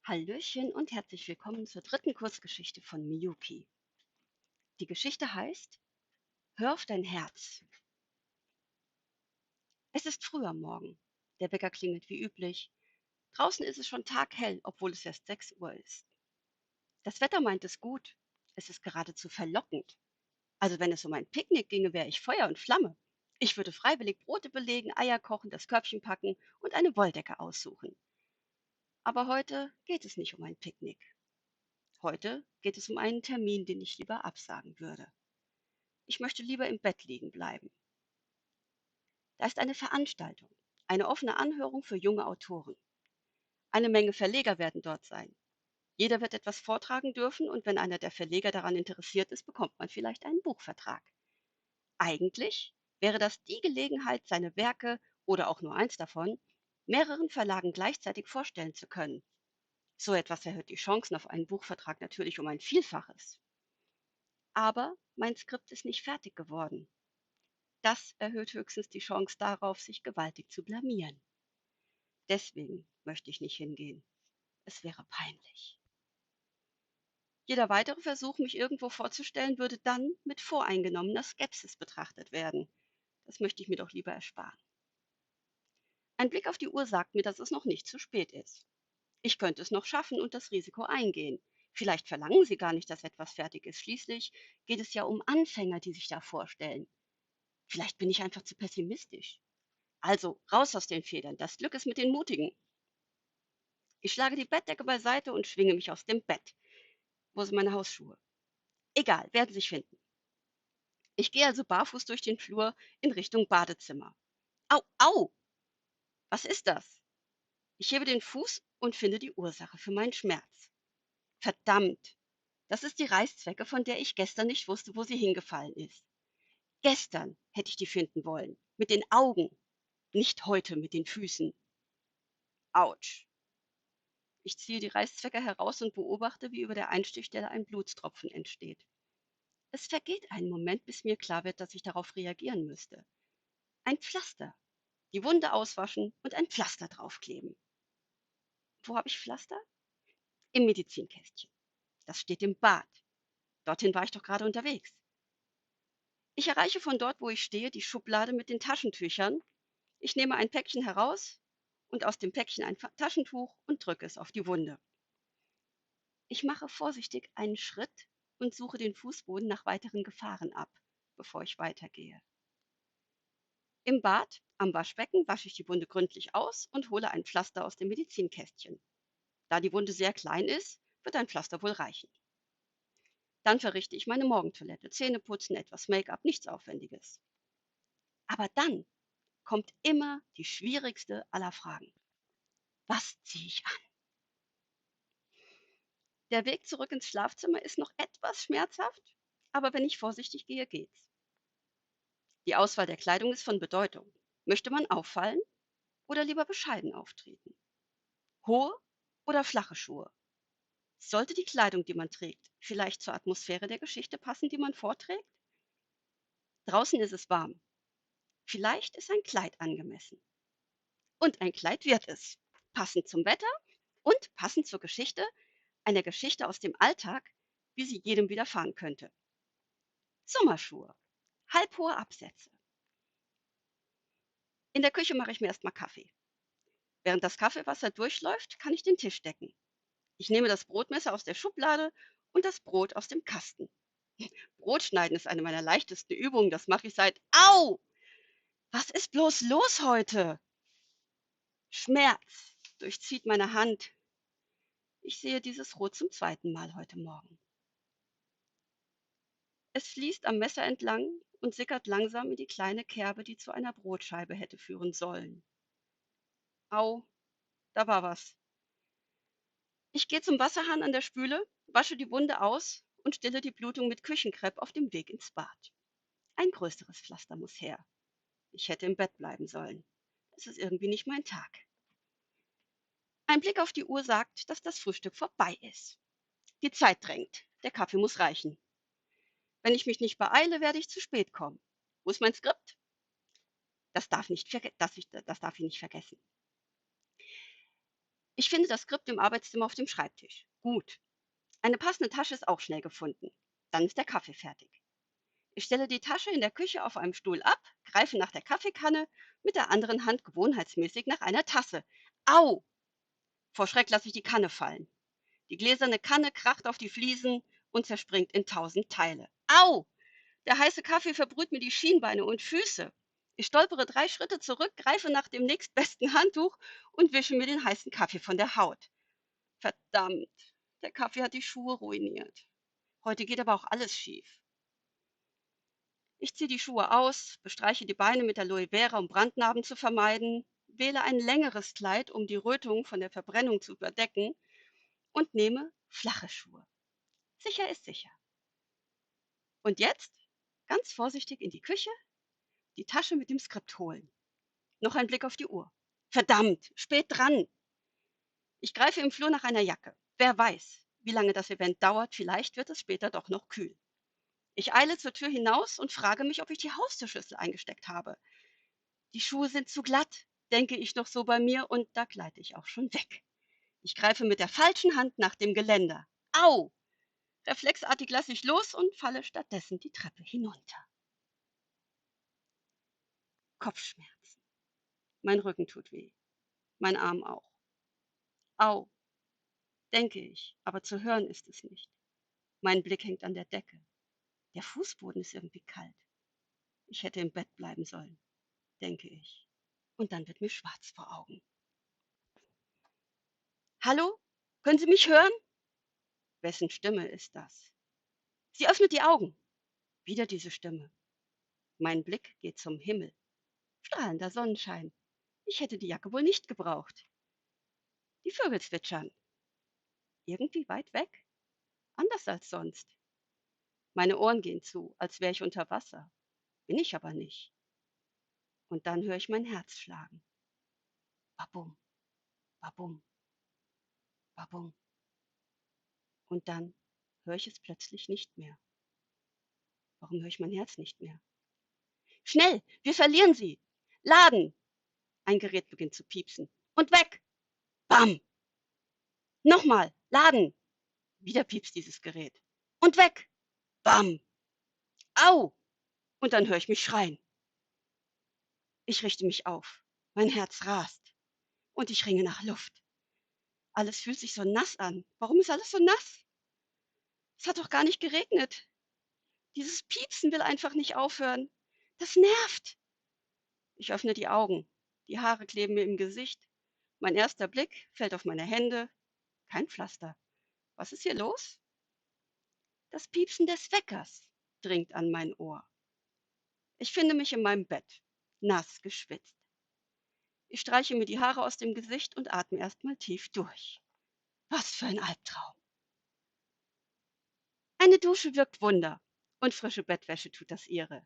Hallöchen und herzlich willkommen zur dritten Kurzgeschichte von Miyuki. Die Geschichte heißt Hör auf dein Herz. Es ist früh am Morgen. Der Wecker klingelt wie üblich. Draußen ist es schon taghell, obwohl es erst 6 Uhr ist. Das Wetter meint es gut. Es ist geradezu verlockend. Also wenn es um ein Picknick ginge, wäre ich Feuer und Flamme. Ich würde freiwillig Brote belegen, Eier kochen, das Körbchen packen und eine Wolldecke aussuchen. Aber heute geht es nicht um ein Picknick. Heute geht es um einen Termin, den ich lieber absagen würde. Ich möchte lieber im Bett liegen bleiben. Da ist eine Veranstaltung, eine offene Anhörung für junge Autoren. Eine Menge Verleger werden dort sein. Jeder wird etwas vortragen dürfen und wenn einer der Verleger daran interessiert ist, bekommt man vielleicht einen Buchvertrag. Eigentlich wäre das die Gelegenheit, seine Werke oder auch nur eins davon mehreren Verlagen gleichzeitig vorstellen zu können. So etwas erhöht die Chancen auf einen Buchvertrag natürlich um ein Vielfaches. Aber mein Skript ist nicht fertig geworden. Das erhöht höchstens die Chance darauf, sich gewaltig zu blamieren. Deswegen möchte ich nicht hingehen. Es wäre peinlich. Jeder weitere Versuch, mich irgendwo vorzustellen, würde dann mit voreingenommener Skepsis betrachtet werden. Das möchte ich mir doch lieber ersparen. Ein Blick auf die Uhr sagt mir, dass es noch nicht zu spät ist. Ich könnte es noch schaffen und das Risiko eingehen. Vielleicht verlangen Sie gar nicht, dass etwas fertig ist. Schließlich geht es ja um Anfänger, die sich da vorstellen. Vielleicht bin ich einfach zu pessimistisch. Also raus aus den Federn. Das Glück ist mit den Mutigen. Ich schlage die Bettdecke beiseite und schwinge mich aus dem Bett. Wo sind meine Hausschuhe? Egal, werden sich finden. Ich gehe also barfuß durch den Flur in Richtung Badezimmer. Au, au! Was ist das? Ich hebe den Fuß und finde die Ursache für meinen Schmerz. Verdammt! Das ist die Reißzwecke, von der ich gestern nicht wusste, wo sie hingefallen ist. Gestern hätte ich die finden wollen. Mit den Augen. Nicht heute mit den Füßen. Autsch! Ich ziehe die Reißzwecke heraus und beobachte, wie über der Einstichstelle ein Blutstropfen entsteht. Es vergeht ein Moment, bis mir klar wird, dass ich darauf reagieren müsste. Ein Pflaster. Die Wunde auswaschen und ein Pflaster draufkleben. Wo habe ich Pflaster? Im Medizinkästchen. Das steht im Bad. Dorthin war ich doch gerade unterwegs. Ich erreiche von dort, wo ich stehe, die Schublade mit den Taschentüchern. Ich nehme ein Päckchen heraus und aus dem Päckchen ein Taschentuch und drücke es auf die Wunde. Ich mache vorsichtig einen Schritt und suche den Fußboden nach weiteren Gefahren ab, bevor ich weitergehe. Im Bad, am Waschbecken, wasche ich die Wunde gründlich aus und hole ein Pflaster aus dem Medizinkästchen. Da die Wunde sehr klein ist, wird ein Pflaster wohl reichen. Dann verrichte ich meine Morgentoilette, Zähne putzen, etwas Make-up, nichts Aufwendiges. Aber dann kommt immer die schwierigste aller Fragen. Was ziehe ich an? Der Weg zurück ins Schlafzimmer ist noch etwas schmerzhaft, aber wenn ich vorsichtig gehe, geht's. Die Auswahl der Kleidung ist von Bedeutung. Möchte man auffallen oder lieber bescheiden auftreten? Hohe oder flache Schuhe? Sollte die Kleidung, die man trägt, vielleicht zur Atmosphäre der Geschichte passen, die man vorträgt? Draußen ist es warm. Vielleicht ist ein Kleid angemessen. Und ein Kleid wird es. Passend zum Wetter und passend zur Geschichte, einer Geschichte aus dem Alltag, wie sie jedem widerfahren könnte. Sommerschuhe. Halbhohe Absätze. In der Küche mache ich mir erstmal Kaffee. Während das Kaffeewasser durchläuft, kann ich den Tisch decken. Ich nehme das Brotmesser aus der Schublade und das Brot aus dem Kasten. Brotschneiden ist eine meiner leichtesten Übungen, das mache ich seit. Au! Was ist bloß los heute? Schmerz durchzieht meine Hand. Ich sehe dieses Rot zum zweiten Mal heute Morgen. Es fließt am Messer entlang und sickert langsam in die kleine Kerbe, die zu einer Brotscheibe hätte führen sollen. Au, da war was. Ich gehe zum Wasserhahn an der Spüle, wasche die Wunde aus und stille die Blutung mit Küchenkrepp auf dem Weg ins Bad. Ein größeres Pflaster muss her. Ich hätte im Bett bleiben sollen. Es ist irgendwie nicht mein Tag. Ein Blick auf die Uhr sagt, dass das Frühstück vorbei ist. Die Zeit drängt. Der Kaffee muss reichen. Wenn ich mich nicht beeile, werde ich zu spät kommen. Wo ist mein Skript? Das darf ich nicht vergessen. Ich finde das Skript im Arbeitszimmer auf dem Schreibtisch. Gut. Eine passende Tasche ist auch schnell gefunden. Dann ist der Kaffee fertig. Ich stelle die Tasche in der Küche auf einem Stuhl ab, greife nach der Kaffeekanne, mit der anderen Hand gewohnheitsmäßig nach einer Tasse. Au! Vor Schreck lasse ich die Kanne fallen. Die gläserne Kanne kracht auf die Fliesen und zerspringt in tausend Teile. Au! Der heiße Kaffee verbrüht mir die Schienbeine und Füße. Ich stolpere 3 Schritte zurück, greife nach dem nächstbesten Handtuch und wische mir den heißen Kaffee von der Haut. Verdammt, der Kaffee hat die Schuhe ruiniert. Heute geht aber auch alles schief. Ich ziehe die Schuhe aus, bestreiche die Beine mit Aloe Vera, um Brandnarben zu vermeiden, wähle ein längeres Kleid, um die Rötung von der Verbrennung zu überdecken, und nehme flache Schuhe. Sicher ist sicher. Und jetzt ganz vorsichtig in die Küche, die Tasche mit dem Skript holen. Noch ein Blick auf die Uhr. Verdammt, spät dran. Ich greife im Flur nach einer Jacke. Wer weiß, wie lange das Event dauert, vielleicht wird es später doch noch kühl. Ich eile zur Tür hinaus und frage mich, ob ich die Haustürschlüssel eingesteckt habe. Die Schuhe sind zu glatt, denke ich noch so bei mir, und da gleite ich auch schon weg. Ich greife mit der falschen Hand nach dem Geländer. Au! Reflexartig lasse ich los und falle stattdessen die Treppe hinunter. Kopfschmerzen. Mein Rücken tut weh. Mein Arm auch. Au, denke ich, aber zu hören ist es nicht. Mein Blick hängt an der Decke. Der Fußboden ist irgendwie kalt. Ich hätte im Bett bleiben sollen, denke ich. Und dann wird mir schwarz vor Augen. Hallo? Können Sie mich hören? Wessen Stimme ist das? Sie öffnet die Augen. Wieder diese Stimme. Mein Blick geht zum Himmel. Strahlender Sonnenschein. Ich hätte die Jacke wohl nicht gebraucht. Die Vögel zwitschern. Irgendwie weit weg. Anders als sonst. Meine Ohren gehen zu, als wäre ich unter Wasser. Bin ich aber nicht. Und dann höre ich mein Herz schlagen. Babum, babum, babum. Und dann höre ich es plötzlich nicht mehr. Warum höre ich mein Herz nicht mehr? Schnell, wir verlieren sie. Laden. Ein Gerät beginnt zu piepsen. Und weg. Bam. Nochmal. Laden. Wieder piepst dieses Gerät. Und weg. Bam. Au. Und dann höre ich mich schreien. Ich richte mich auf. Mein Herz rast. Und ich ringe nach Luft. Alles fühlt sich so nass an. Warum ist alles so nass? Es hat doch gar nicht geregnet. Dieses Piepsen will einfach nicht aufhören. Das nervt. Ich öffne die Augen. Die Haare kleben mir im Gesicht. Mein erster Blick fällt auf meine Hände. Kein Pflaster. Was ist hier los? Das Piepsen des Weckers dringt an mein Ohr. Ich finde mich in meinem Bett, nass geschwitzt. Ich streiche mir die Haare aus dem Gesicht und atme erstmal tief durch. Was für ein Albtraum. Eine Dusche wirkt Wunder und frische Bettwäsche tut das ihre.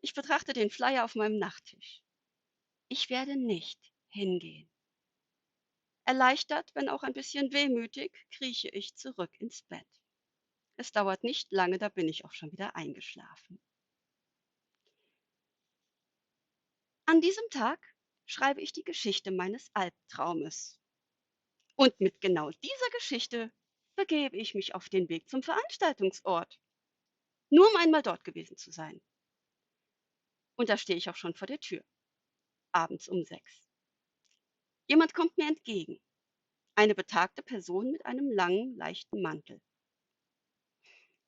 Ich betrachte den Flyer auf meinem Nachttisch. Ich werde nicht hingehen. Erleichtert, wenn auch ein bisschen wehmütig, krieche ich zurück ins Bett. Es dauert nicht lange, da bin ich auch schon wieder eingeschlafen. An diesem Tag schreibe ich die Geschichte meines Albtraumes. Und mit genau dieser Geschichte begebe ich mich auf den Weg zum Veranstaltungsort, nur um einmal dort gewesen zu sein. Und da stehe ich auch schon vor der Tür, abends um 6. Jemand kommt mir entgegen, eine betagte Person mit einem langen, leichten Mantel.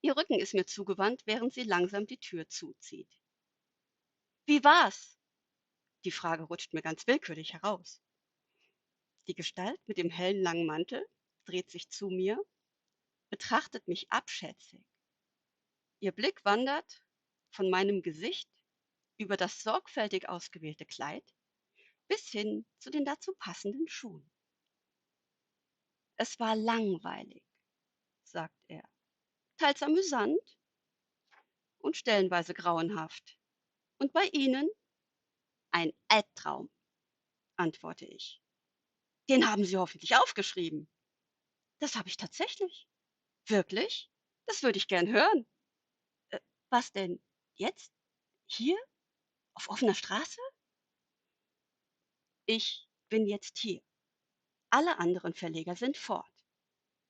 Ihr Rücken ist mir zugewandt, während sie langsam die Tür zuzieht. Wie war's? Die Frage rutscht mir ganz willkürlich heraus. Die Gestalt mit dem hellen, langen Mantel dreht sich zu mir, betrachtet mich abschätzig. Ihr Blick wandert von meinem Gesicht über das sorgfältig ausgewählte Kleid bis hin zu den dazu passenden Schuhen. Es war langweilig, sagt er, teils amüsant und stellenweise grauenhaft. Und bei Ihnen? Ein Albtraum, antworte ich. Den haben Sie hoffentlich aufgeschrieben. Das habe ich tatsächlich. Wirklich? Das würde ich gern hören. Äh, was denn? Jetzt? Hier? Auf offener Straße? Ich bin jetzt hier. Alle anderen Verleger sind fort.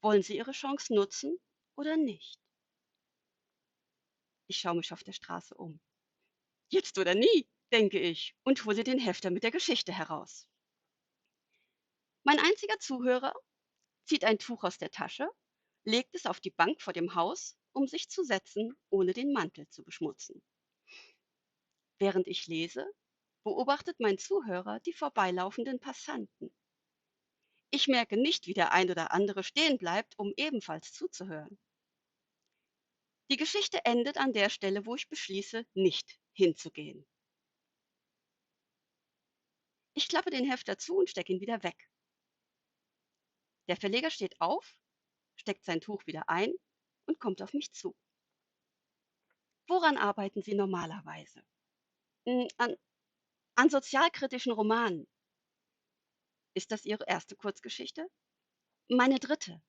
Wollen Sie Ihre Chance nutzen oder nicht? Ich schaue mich auf der Straße um. Jetzt oder nie, denke ich und hole den Hefter mit der Geschichte heraus. Mein einziger Zuhörer zieht ein Tuch aus der Tasche, legt es auf die Bank vor dem Haus, um sich zu setzen, ohne den Mantel zu beschmutzen. Während ich lese, beobachtet mein Zuhörer die vorbeilaufenden Passanten. Ich merke nicht, wie der ein oder andere stehen bleibt, um ebenfalls zuzuhören. Die Geschichte endet an der Stelle, wo ich beschließe, nicht hinzugehen. Ich klappe den Hefter zu und stecke ihn wieder weg. Der Verleger steht auf, steckt sein Tuch wieder ein und kommt auf mich zu. Woran arbeiten Sie normalerweise? An sozialkritischen Romanen. Ist das Ihre erste Kurzgeschichte? Meine dritte.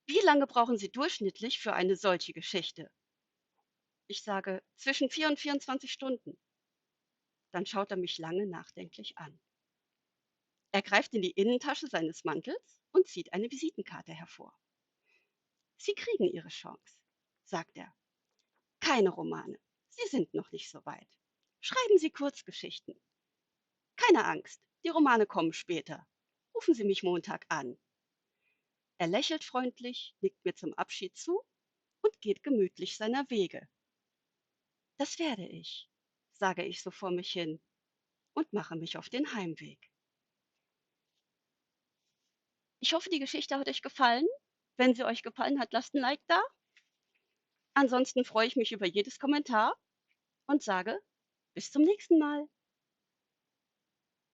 Wie lange brauchen Sie durchschnittlich für eine solche Geschichte? Ich sage zwischen 4 und 24 Stunden. Dann schaut er mich lange nachdenklich an. Er greift in die Innentasche seines Mantels und zieht eine Visitenkarte hervor. Sie kriegen Ihre Chance, sagt er. Keine Romane. Sie sind noch nicht so weit. Schreiben Sie Kurzgeschichten. Keine Angst, die Romane kommen später. Rufen Sie mich Montag an. Er lächelt freundlich, nickt mir zum Abschied zu und geht gemütlich seiner Wege. Das werde ich, sage ich so vor mich hin und mache mich auf den Heimweg. Ich hoffe, die Geschichte hat euch gefallen. Wenn sie euch gefallen hat, lasst ein Like da. Ansonsten freue ich mich über jedes Kommentar und sage bis zum nächsten Mal.